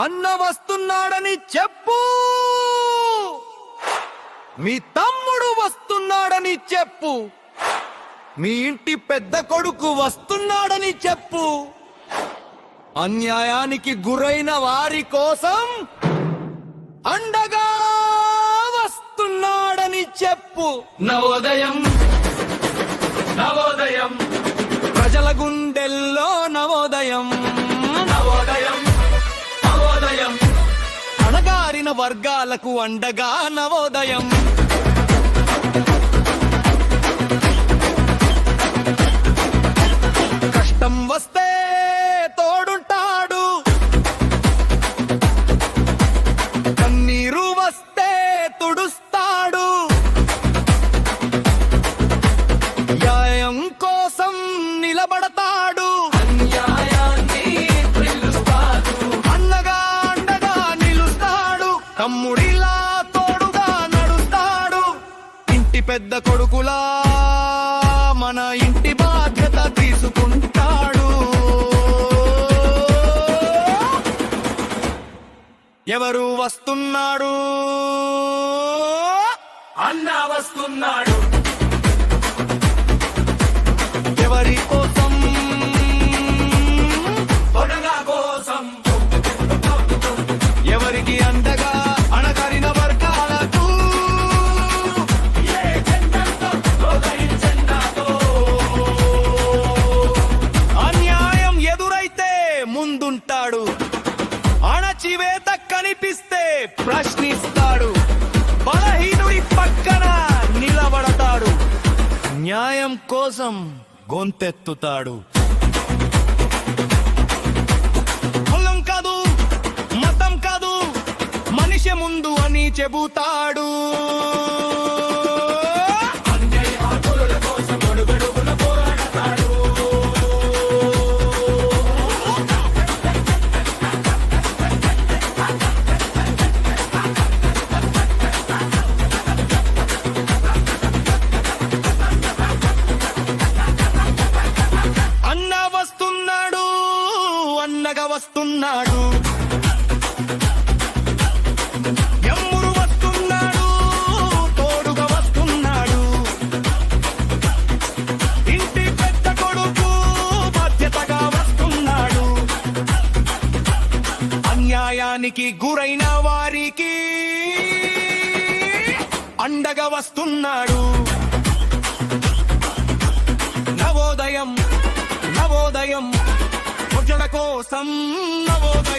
అన్న వస్తున్నాడని చెప్పు, మీ తమ్ముడు వస్తున్నాడని చెప్పు, మీ ఇంటి పెద్ద కొడుకు వస్తున్నాడని చెప్పు. అన్యాయానికి గురైన వారి కోసం అండగా వస్తున్నాడని చెప్పు. నవోదయం నవోదయం, ప్రజల గుండెల్లో నవోదయం. నవోదయం నవోదయం, అణగారిన వర్గాలకు అండగా నవోదయం. కష్టం వస్తే తోడుంటాడు, కన్నీరు వస్తే తుడుస్తాడు, న్యాయం కోసం నిలబడతాడు, అన్యాయాన్ని పిలుస్తాడు, అన్నగా అండగా నిలుస్తాడు, తమ్ముడిలా తోడుగా నడుస్తాడు. ఇంటి పెద్ద కొడుకులా మన ఇంటి బాధ్యత తీసుకుంటాడు. ఎవరు వస్తున్నాడు? అన్న వస్తున్నాడు. ఎవరి కోసం? కొడగా కోసం. ఎవరికి అండగా? అణగారిన వర్గాలకు. ఏ జెండాతో, సోదరి జెండాతో. అన్యాయం ఎదురైతే ముందుంటాడు, అణచివేత కనిపిస్తే ప్రశ్నిస్తాడు, బలహీనుడి పక్కన నిలబడతాడు, న్యాయం కోసం గొంతెత్తుతాడు. కులం కాదు, మతం కాదు, మనిషి ముందు అని చెబుతాడు. అన్యాయ హక్కుల కోసం అడుగడుగున పోరాడతాడు. అన్న వస్తున్నాడు, అన్నగా వస్తున్నాడు, ఎమ్మురు వస్తున్నాడు, తోడుగా వస్తున్నాడు, ఇంటి పెద్ద కొడుకు బాధ్యతగా వస్తున్నాడు, అన్యాయానికి గురైన వారికి అండగా వస్తున్నాడు. నవోదయం నవోదయం, ప్రజల కోసం నవోదయం.